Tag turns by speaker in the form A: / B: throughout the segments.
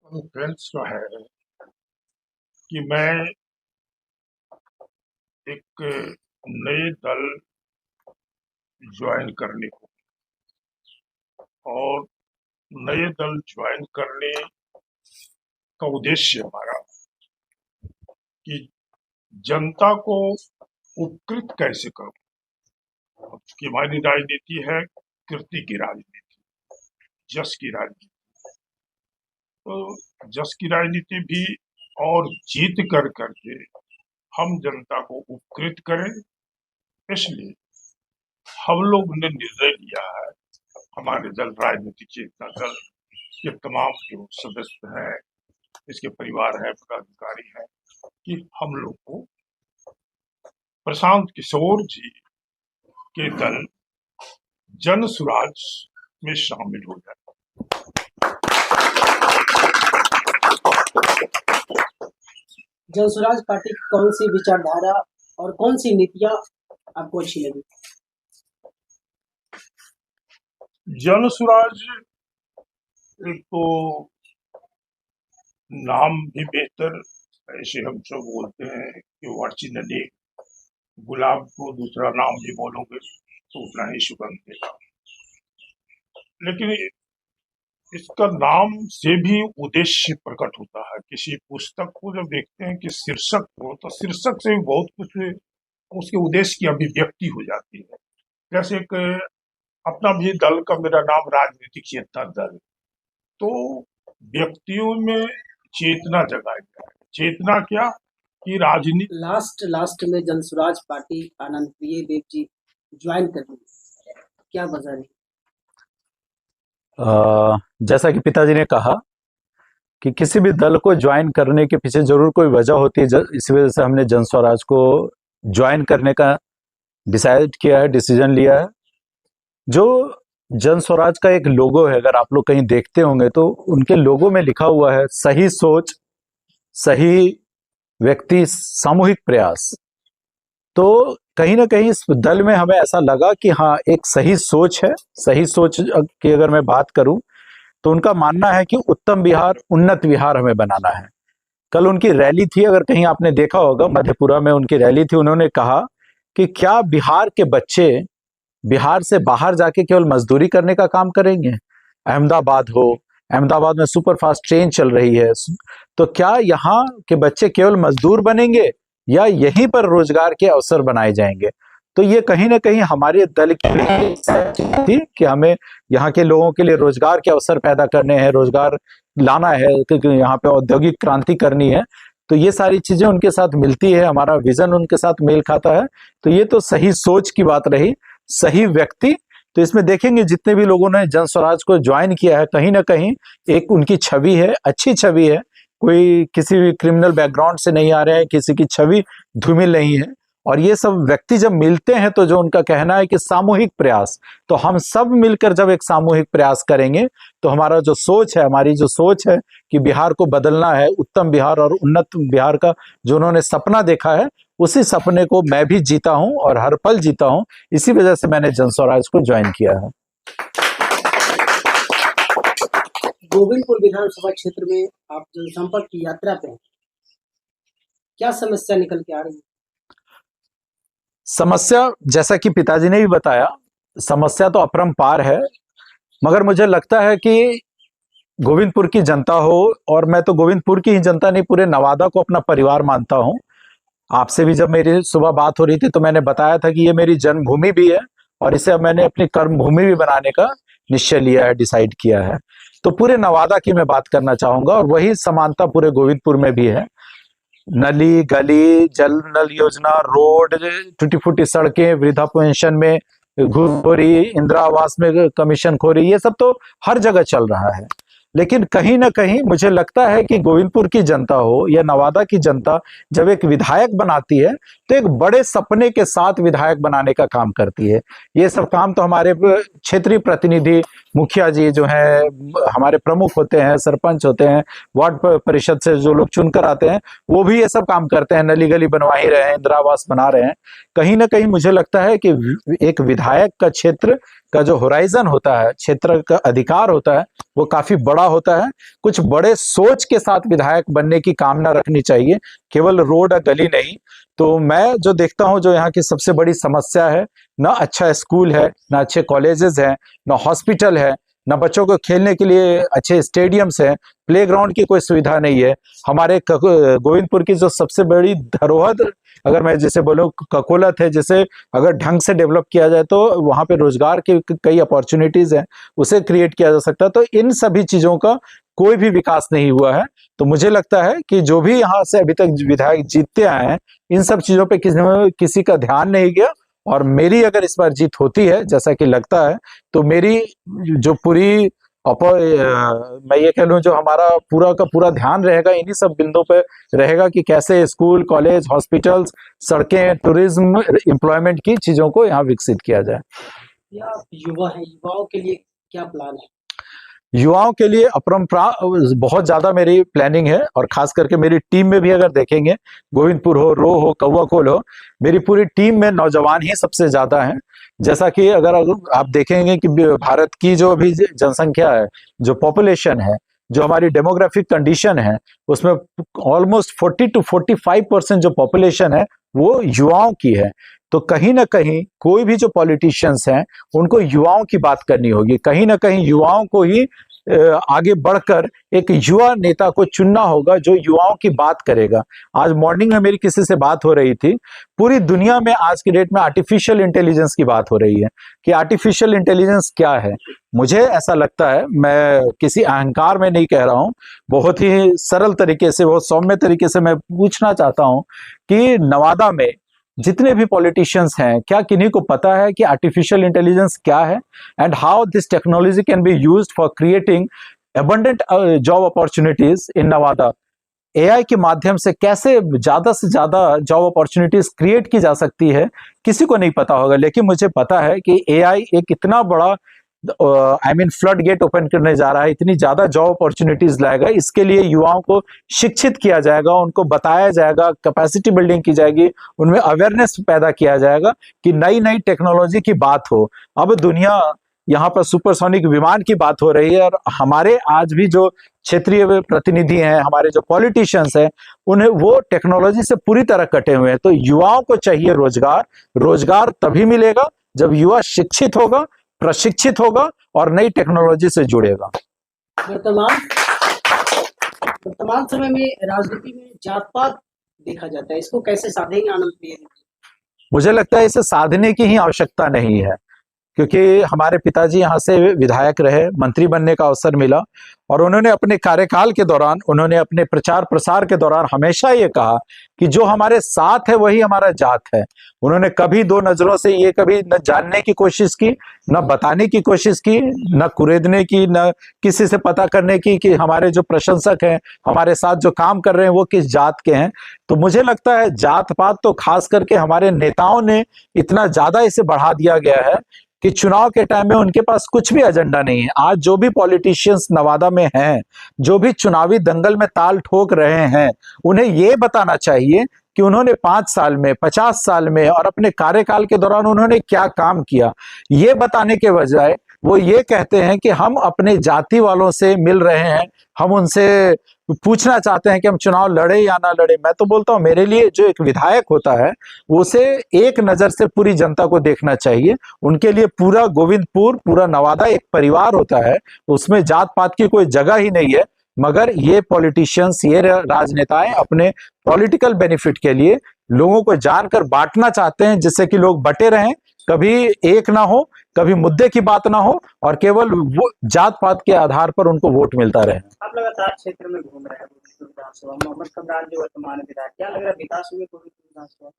A: Conference जो है कि मैं एक नए दल ज्वाइन करने को और नए दल ज्वाइन करने का उद्देश्य हमारा कि जनता को उपकृत कैसे करूं। कि हमारी राजनीति है कीर्ति की राजनीति, जस की राजनीति। तो जस की राजनीति भी और जीत कर करके हम जनता को उपकृत करें, इसलिए हम लोग ने निर्णय लिया है, हमारे दल राजनीतिक चेतना दल के तमाम जो सदस्य हैं, इसके परिवार है, पदाधिकारी हैं, कि हम लोग को प्रशांत किशोर जी के दल जन स्वराज में शामिल हो जाए।
B: जन स्वराज पार्टी की कौन सी विचारधारा और कौन सी नीतियां आपको अच्छी लगी?
A: जन स्वराज एक तो नाम भी बेहतर, ऐसे हम सब बोलते हैं कि वर्चिनली गुलाब को दूसरा नाम भी बोलोगे तो उतना ही सुगंध देगा, लेकिन इसका नाम से भी उद्देश्य प्रकट होता है। किसी पुस्तक को जब देखते हैं कि शीर्षक हो, तो शीर्षक से भी बहुत कुछ उसके उद्देश्य की अभिव्यक्ति हो जाती है। जैसे कि अपना भी दल का मेरा नाम राजनीतिक चेतना दल, तो व्यक्तियों में चेतना जगाई जाए। चेतना क्या कि राजनीति।
B: लास्ट में जन स्वराज पार्टी आनंद प्रिय देव जी ज्वाइन कर ली, क्या वजह रही?
C: जैसा कि पिताजी ने कहा कि किसी भी दल को ज्वाइन करने के पीछे जरूर कोई वजह होती है, इस वजह से हमने जन स्वराज को ज्वाइन करने का डिसाइड किया है, डिसीजन लिया है। जो जन स्वराज का एक लोगो है, अगर आप लोग कहीं देखते होंगे तो उनके लोगो में लिखा हुआ है सही सोच, सही व्यक्ति, सामूहिक प्रयास। तो कहीं ना कहीं इस दल में हमें ऐसा लगा कि हाँ, एक सही सोच है। सही सोच की अगर मैं बात करूं तो उनका मानना है कि उत्तम बिहार, उन्नत बिहार हमें बनाना है। कल उनकी रैली थी, अगर कहीं आपने देखा होगा, मधेपुरा में उनकी रैली थी। उन्होंने कहा कि क्या बिहार के बच्चे बिहार से बाहर जाके केवल मजदूरी करने का काम करेंगे? अहमदाबाद में सुपर फास्ट ट्रेन चल रही है, तो क्या यहाँ के बच्चे केवल मजदूर बनेंगे या यहीं पर रोजगार के अवसर बनाए जाएंगे? तो ये कहीं ना कहीं हमारे दल की थी कि हमें यहाँ के लोगों के लिए रोजगार के अवसर पैदा करने हैं, रोजगार लाना है, क्योंकि यहाँ पे औद्योगिक क्रांति करनी है। तो ये सारी चीजें उनके साथ मिलती है, हमारा विजन उनके साथ मेल खाता है। तो ये तो सही सोच की बात रही। सही व्यक्ति, तो इसमें देखेंगे जितने भी लोगों ने जन स्वराज को ज्वाइन किया है, कहीं ना कहीं एक उनकी छवि है, अच्छी छवि है। कोई किसी भी क्रिमिनल बैकग्राउंड से नहीं आ रहे हैं, किसी की छवि धूमिल नहीं है। और ये सब व्यक्ति जब मिलते हैं तो जो उनका कहना है कि सामूहिक प्रयास, तो हम सब मिलकर जब एक सामूहिक प्रयास करेंगे तो हमारा जो सोच है, हमारी जो सोच है कि बिहार को बदलना है, उत्तम बिहार और उन्नत बिहार का जो उन्होंने सपना देखा है, उसी सपने को मैं भी जीता हूं और हर पल जीता हूं। इसी वजह से मैंने जन स्वराज को ज्वाइन किया है।
B: गोविंदपुर विधानसभा क्षेत्र में आप जनसंपर्क की यात्रा पे हैं, क्या समस्या निकल के आ रही है?
C: समस्या, जैसा कि पिताजी ने भी बताया, समस्या तो अपरंपार है, मगर मुझे लगता है कि गोविंदपुर की जनता हो, और मैं तो गोविंदपुर की ही जनता नहीं, पूरे नवादा को अपना परिवार मानता हूं। आपसे भी जब मेरी सुबह बात हो रही थी तो मैंने बताया था कि ये मेरी जन्मभूमि भी है और इसे अब मैंने अपनी कर्मभूमि भी बनाने का निश्चय लिया है, डिसाइड किया है। तो पूरे नवादा की मैं बात करना चाहूंगा, और वही समानता पूरे गोविंदपुर में भी है। नली गली, जल नल योजना, रोड, टूटी फूटी सड़कें, वृद्धा पेंशन में घूसखोरी, इंदिरा आवास में कमीशन खोरी, ये सब तो हर जगह चल रहा है। लेकिन कहीं ना कहीं मुझे लगता है कि गोविंदपुर की जनता हो या नवादा की जनता जब एक विधायक बनाती है तो एक बड़े सपने के साथ विधायक बनाने का काम करती है। ये सब काम तो हमारे क्षेत्रीय प्रतिनिधि मुखिया जी जो है, हमारे प्रमुख होते हैं, सरपंच होते हैं, वार्ड परिषद से जो लोग चुनकर आते हैं, वो भी ये सब काम करते हैं, नली गली बनवा ही रहे हैं, इंदिरा आवास बना रहे हैं। कहीं ना कहीं मुझे लगता है कि एक विधायक का क्षेत्र का जो होराइजन होता है, क्षेत्र का अधिकार होता है, वो काफी बड़ा होता है। कुछ बड़े सोच के साथ विधायक बनने की कामना रखनी चाहिए, केवल रोड और गली नहीं। तो मैं जो देखता हूँ, जो यहाँ की सबसे बड़ी समस्या है, ना अच्छा स्कूल है, ना अच्छे कॉलेजेस हैं, ना हॉस्पिटल है, ना बच्चों को खेलने के लिए अच्छे स्टेडियम्स हैं, प्लेग्राउंड की कोई सुविधा नहीं है। हमारे गोविंदपुर की जो सबसे बड़ी धरोहर, अगर मैं जैसे बोलूँ, ककोलत है, जिसे अगर ढंग से डेवलप किया जाए तो वहाँ पे रोजगार की कई अपॉर्चुनिटीज हैं, उसे क्रिएट किया जा सकता है। तो इन सभी चीजों का कोई भी विकास नहीं हुआ है। तो मुझे लगता है कि जो भी यहाँ से अभी तक विधायक जीतते आए हैं, इन सब चीजों पे किसी का ध्यान नहीं गया। और मेरी अगर इस बार जीत होती है, जैसा कि लगता है, तो मेरी जो पूरी मैं ये कह लूं, जो हमारा पूरा का पूरा ध्यान रहेगा इन्हीं सब बिंदुओं पे रहेगा कि कैसे स्कूल, कॉलेज, हॉस्पिटल्स, सड़कें, टूरिज्म, एम्प्लॉयमेंट की चीजों को यहाँ विकसित किया जाए।
B: या आप युवा हैं, युवाओं के लिए क्या प्लान है?
C: युवाओं के लिए बहुत ज्यादा मेरी प्लानिंग है, और खास करके मेरी टीम में भी अगर देखेंगे, गोविंदपुर हो, रो हो, कौवाकोल हो, मेरी पूरी टीम में नौजवान ही सबसे ज्यादा हैं। जैसा कि अगर आप देखेंगे कि भारत की जो अभी जनसंख्या है, जो पॉपुलेशन है, जो हमारी डेमोग्राफिक कंडीशन है, उसमें ऑलमोस्ट 40 to 45% जो पॉपुलेशन है वो युवाओं की है। तो कहीं ना कहीं कोई भी जो पॉलिटिशियंस हैं, उनको युवाओं की बात करनी होगी, कहीं ना कहीं युवाओं को ही आगे बढ़कर एक युवा नेता को चुनना होगा जो युवाओं की बात करेगा। आज मॉर्निंग में मेरी किसी से बात हो रही थी, पूरी दुनिया में आज की डेट में आर्टिफिशियल इंटेलिजेंस की बात हो रही है कि आर्टिफिशियल इंटेलिजेंस क्या है। मुझे ऐसा लगता है, मैं किसी अहंकार में नहीं कह रहा हूं, बहुत ही सरल तरीके से, बहुत सौम्य तरीके से मैं पूछना चाहता हूं कि नवादा में जितने भी पॉलिटिशियंस हैं, क्या किन्हीं को पता है कि आर्टिफिशियल इंटेलिजेंस क्या है, and how this technology can be used for creating abundant job opportunities in Nawada. AI के माध्यम से कैसे ज्यादा से ज्यादा जॉब अपॉर्चुनिटीज क्रिएट की जा सकती है, किसी को नहीं पता होगा। लेकिन मुझे पता है कि एआई एक इतना बड़ा फ्लड गेट ओपन करने जा रहा है, इतनी ज्यादा जॉब अपॉर्चुनिटीज लाएगा। इसके लिए युवाओं को शिक्षित किया जाएगा, उनको बताया जाएगा, कैपेसिटी बिल्डिंग की जाएगी, उनमें अवेयरनेस पैदा किया जाएगा कि नई नई टेक्नोलॉजी की बात हो। अब दुनिया, यहाँ पर सुपरसोनिक विमान की बात हो रही है, और हमारे आज भी जो क्षेत्रीय प्रतिनिधि हैं, हमारे जो पॉलिटिशियंस हैं, उन्हें वो टेक्नोलॉजी से पूरी तरह कटे हुए हैं। तो युवाओं को चाहिए रोजगार। रोजगार तभी मिलेगा जब युवा शिक्षित होगा, प्रशिक्षित होगा और नई टेक्नोलॉजी से जुड़ेगा।
B: वर्तमान समय में राजनीति में जात पात देखा जाता है, इसको कैसे साधेंगे आनंद प्रिय?
C: मुझे लगता है इसे साधने की ही आवश्यकता नहीं है, क्योंकि हमारे पिताजी यहाँ से विधायक रहे, मंत्री बनने का अवसर मिला, और उन्होंने अपने कार्यकाल के दौरान, उन्होंने अपने प्रचार प्रसार के दौरान हमेशा ये कहा कि जो हमारे साथ है वही हमारा जात है। उन्होंने कभी दो नजरों से ये कभी न जानने की कोशिश की, न बताने की कोशिश की, न कुरेदने की, न किसी से पता करने की कि हमारे जो प्रशंसक हैं, हमारे साथ जो काम कर रहे हैं, वो किस जात के हैं। तो मुझे लगता है जात पात तो खास करके हमारे नेताओं ने इतना ज्यादा इसे बढ़ा दिया गया है कि चुनाव के टाइम में उनके पास कुछ भी एजेंडा नहीं है। आज जो भी पॉलिटिशियंस नवादा में हैं, जो भी चुनावी दंगल में ताल ठोक रहे हैं, उन्हें ये बताना चाहिए कि उन्होंने 5 साल में, 50 साल में और अपने कार्यकाल के दौरान उन्होंने क्या काम किया। ये बताने के बजाय वो ये कहते हैं कि हम अपने जाति वालों से मिल रहे हैं, हम उनसे पूछना चाहते हैं कि हम चुनाव लड़े या ना लड़े। मैं तो बोलता हूं, मेरे लिए जो एक विधायक होता है, उसे एक नजर से पूरी जनता को देखना चाहिए। उनके लिए पूरा गोविंदपुर, पूरा नवादा एक परिवार होता है, उसमें जात पात की कोई जगह ही नहीं है। मगर ये पॉलिटिशियंस, ये राजनेताएं अपने पॉलिटिकल बेनिफिट के लिए लोगों को जानकर बांटना चाहते हैं, जिससे कि लोग बटे रहें, कभी एक ना हो, कभी मुद्दे की बात ना हो, और केवल वो जात पात के आधार पर उनको वोट मिलता रहे।
B: आप लगातार क्षेत्र में घूम रहे हैं, विधानसभा मोहम्मद कमरान जो वर्तमान विधायक, क्या लग रहा है विकास हुए विधानसभा?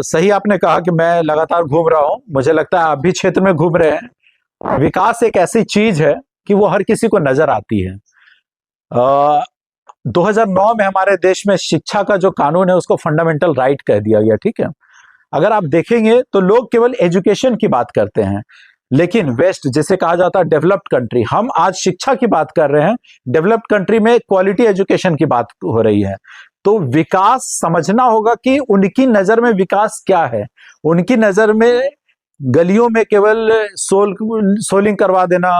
C: सही आपने कहा कि मैं लगातार घूम रहा हूं। मुझे लगता है आप भी क्षेत्र में घूम रहे हैं। विकास एक ऐसी चीज है कि वो हर किसी को नजर आती है। 2009 में हमारे देश में शिक्षा का जो कानून है उसको फंडामेंटल राइट कह दिया गया, ठीक है। अगर आप देखेंगे तो लोग केवल एजुकेशन की बात करते हैं, लेकिन वेस्ट जिसे कहा जाता है डेवलप्ड कंट्री, हम आज शिक्षा की बात कर रहे हैं, डेवलप्ड कंट्री में क्वालिटी एजुकेशन की बात हो रही है। तो विकास समझना होगा कि उनकी नजर में विकास क्या है। उनकी नजर में गलियों में केवल सोलिंग करवा देना,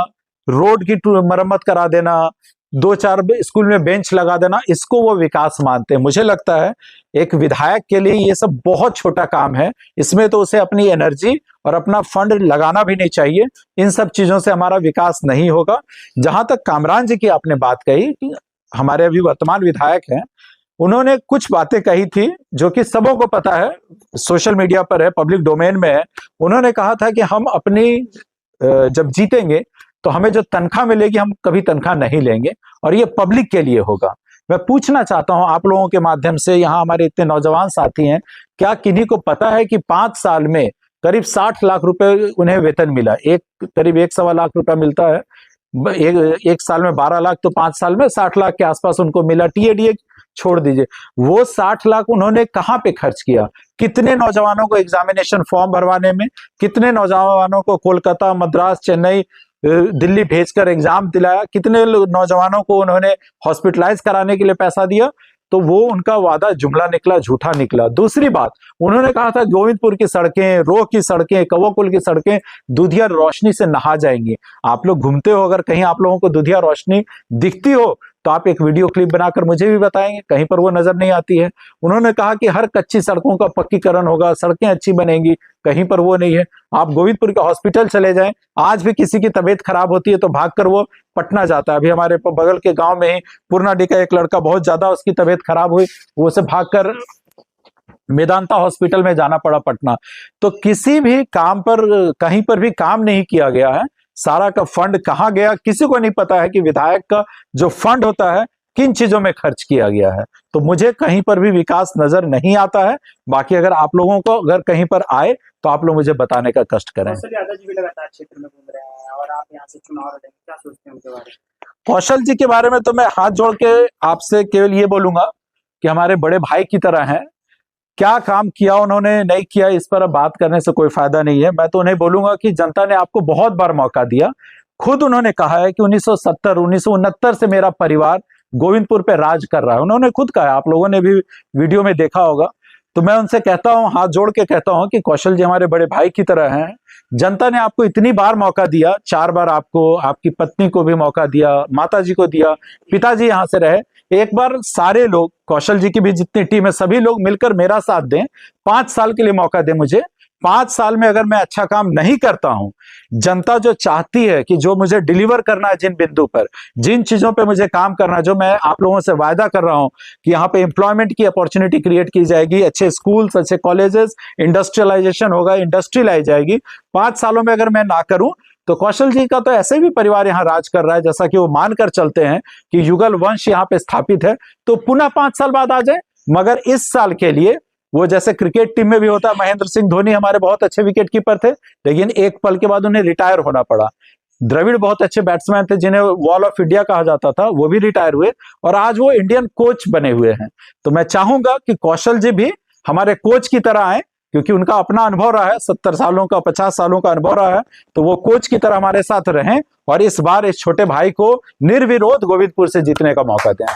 C: रोड की मरम्मत करा देना, 2-4 स्कूल में बेंच लगा देना, इसको वो विकास मानते हैं। मुझे लगता है एक विधायक के लिए ये सब बहुत छोटा काम है। इसमें तो उसे अपनी एनर्जी और अपना फंड लगाना भी नहीं चाहिए। इन सब चीजों से हमारा विकास नहीं होगा। जहां तक कामरान जी की आपने बात कही कि हमारे अभी वर्तमान विधायक हैं, उन्होंने कुछ बातें कही थी जो कि सबों को पता है, सोशल मीडिया पर है, पब्लिक डोमेन में है। उन्होंने कहा था कि हम अपनी जब जीतेंगे तो हमें जो तनख्वाह मिलेगी हम कभी तनख्वाह नहीं लेंगे और ये पब्लिक के लिए होगा। मैं पूछना चाहता हूं आप लोगों के माध्यम से, यहाँ हमारे इतने नौजवान साथी हैं, क्या किन्हीं को पता है कि 5 साल में करीब 60 लाख रुपए उन्हें वेतन मिला? करीब 1-1.25 लाख रुपया मिलता है। एक साल में 12 लाख, तो 5 साल में 60 लाख के आसपास उनको मिला। टीएडीए छोड़ दीजिए, वो 60 लाख उन्होंने कहां पे खर्च किया? कितने नौजवानों को एग्जामिनेशन फॉर्म भरवाने में, कितने नौजवानों को कोलकाता, मद्रास, चेन्नई, दिल्ली भेजकर एग्जाम दिलाया, कितने नौजवानों को उन्होंने हॉस्पिटलाइज कराने के लिए पैसा दिया? तो वो उनका वादा जुमला निकला, झूठा निकला। दूसरी बात, उन्होंने कहा था गोविंदपुर की सड़कें, रोह की सड़कें, कौवाकुल की सड़कें दुधिया रोशनी से नहा जाएंगी। आप लोग घूमते हो, अगर कहीं आप लोगों को दुधिया रोशनी दिखती हो तो आप एक वीडियो क्लिप बनाकर मुझे भी बताएंगे, कहीं पर वो नजर नहीं आती है। उन्होंने कहा कि हर कच्ची सड़कों का पक्कीकरण होगा, सड़कें अच्छी बनेंगी, कहीं पर वो नहीं है। आप गोविंदपुर के हॉस्पिटल चले जाएं, आज भी किसी की तबीयत खराब होती है तो भागकर वो पटना जाता है। अभी हमारे बगल के गांव में ही पूर्णाडी का एक लड़का, बहुत ज्यादा उसकी तबीयत खराब हुई, वो उसे भागकर मेदांता हॉस्पिटल में जाना पड़ा पटना। तो किसी भी काम पर, कहीं पर भी काम नहीं किया गया है। सारा का फंड कहां गया किसी को नहीं पता है कि विधायक का जो फंड होता है किन चीजों में खर्च किया गया है। तो मुझे कहीं पर भी विकास नजर नहीं आता है। बाकी अगर आप लोगों को अगर कहीं पर आए तो आप लोग मुझे बताने का कष्ट करें।
B: कौशल यादव जी भी लगातार क्षेत्र में घूम रहे हैं और आप यहाँ से चुनाव लड़ेंगे, क्या सोचते हैं उनके बारे में?
C: कौशल जी के बारे में तो मैं हाथ जोड़ के आपसे केवल ये बोलूंगा कि हमारे बड़े भाई की तरह हैं। क्या काम किया उन्होंने, नहीं किया, इस पर अब बात करने से कोई फायदा नहीं है। मैं तो उन्हें बोलूंगा कि जनता ने आपको बहुत बार मौका दिया। खुद उन्होंने कहा है कि 1970, 1969 से मेरा परिवार गोविंदपुर पे राज कर रहा है। उन्होंने खुद कहा, आप लोगों ने भी वीडियो में देखा होगा। तो मैं उनसे कहता हूं, हाथ जोड़ के कहता हूं कि कौशल जी हमारे बड़े भाई की तरह हैं। जनता ने आपको इतनी बार मौका दिया, 4 बार आपको, आपकी पत्नी को भी मौका दिया, माता जी को दिया, पिताजी यहां से रहे। एक बार सारे लोग, कौशल जी की भी जितनी टीम है, सभी लोग मिलकर मेरा साथ दें, 5 साल के लिए मौका दें मुझे। 5 साल में अगर मैं अच्छा काम नहीं करता हूं, जनता जो चाहती है कि जो मुझे डिलीवर करना है, जिन बिंदु पर, जिन चीजों पे मुझे काम करना है, जो मैं आप लोगों से वायदा कर रहा हूं कि यहाँ पे एम्प्लॉयमेंट की अपॉर्चुनिटी क्रिएट की जाएगी, अच्छे स्कूल्स, अच्छे कॉलेजेस, इंडस्ट्रियलाइजेशन होगा, इंडस्ट्री लाई जाएगी, 5 सालों में अगर मैं ना करूं तो कौशल जी का तो ऐसे भी परिवार यहाँ राज कर रहा है, जैसा कि वो मानकर चलते हैं कि युगल वंश यहाँ पे स्थापित है, तो पुनः 5 साल बाद आ जाए। मगर इस साल के लिए वो, जैसे क्रिकेट टीम में भी होता है, महेंद्र सिंह धोनी हमारे बहुत अच्छे विकेट कीपर थे, लेकिन एक पल के बाद उन्हें रिटायर होना पड़ा। द्रविड़ बहुत अच्छे बैट्समैन थे, जिन्हें वॉल ऑफ इंडिया कहा जाता था, वो भी रिटायर हुए और आज वो इंडियन कोच बने हुए हैं। तो मैं चाहूंगा कि कौशल जी भी हमारे कोच की तरह आए, क्योंकि उनका अपना अनुभव रहा है, 70 सालों का, 50 सालों का अनुभव रहा है। तो वो कोच की तरह हमारे साथ रहें और इस बार इस छोटे भाई को निर्विरोध गोविंदपुर से जीतने का मौका दें।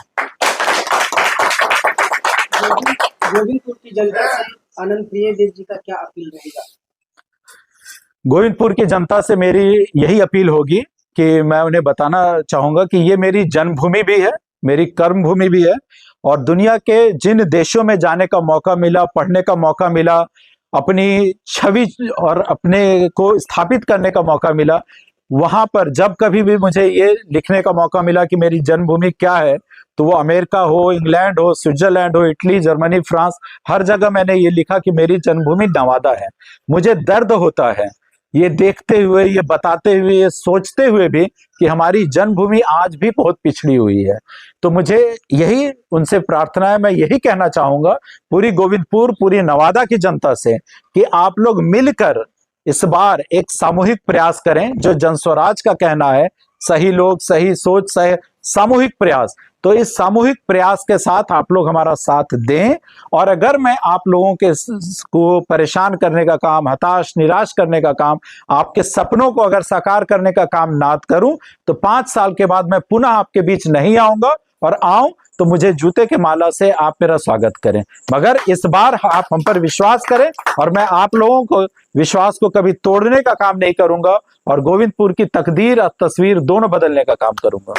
B: गोविंदपुर की जनता से आनंद प्रियदेव जी का क्या अपील रहेगा?
C: गोविंदपुर की जनता से मेरी यही अपील होगी कि मैं उन्हें बताना चाहूंगा कि ये मेरी जन्मभूमि भी है, मेरी कर्मभूमि भी है, और दुनिया के जिन देशों में जाने का मौका मिला, पढ़ने का मौका मिला, अपनी छवि और अपने को स्थापित करने का मौका मिला, वहां पर जब कभी भी मुझे ये लिखने का मौका मिला कि मेरी जन्मभूमि क्या है, तो वो अमेरिका हो, इंग्लैंड हो, स्विट्जरलैंड हो, इटली, जर्मनी, फ्रांस, हर जगह मैंने ये लिखा कि मेरी जन्मभूमि नवादा है। मुझे दर्द होता है ये देखते हुए, ये बताते हुए, ये सोचते हुए भी कि हमारी जन्मभूमि आज भी बहुत पिछड़ी हुई है। तो मुझे यही उनसे प्रार्थना है, मैं यही कहना चाहूंगा पूरी गोविंदपुर, पूरी नवादा की जनता से कि आप लोग मिलकर इस बार एक सामूहिक प्रयास करें। जो जनस्वराज का कहना है, सही लोग, सही सोच, सही सामूहिक प्रयास, तो इस सामूहिक प्रयास के साथ आप लोग हमारा साथ दें। और अगर मैं आप लोगों के को परेशान करने का काम, हताश निराश करने का काम, आपके सपनों को अगर साकार करने का काम ना करूं, तो 5 साल के बाद मैं पुनः आपके बीच नहीं आऊंगा, और आऊं तो मुझे जूते के माला से आप मेरा स्वागत करें। मगर इस बार आप हम पर विश्वास करें, और मैं आप लोगों को विश्वास को कभी तोड़ने का काम नहीं करूंगा, और गोविंदपुर की तकदीर और तस्वीर दोनों बदलने का काम करूंगा।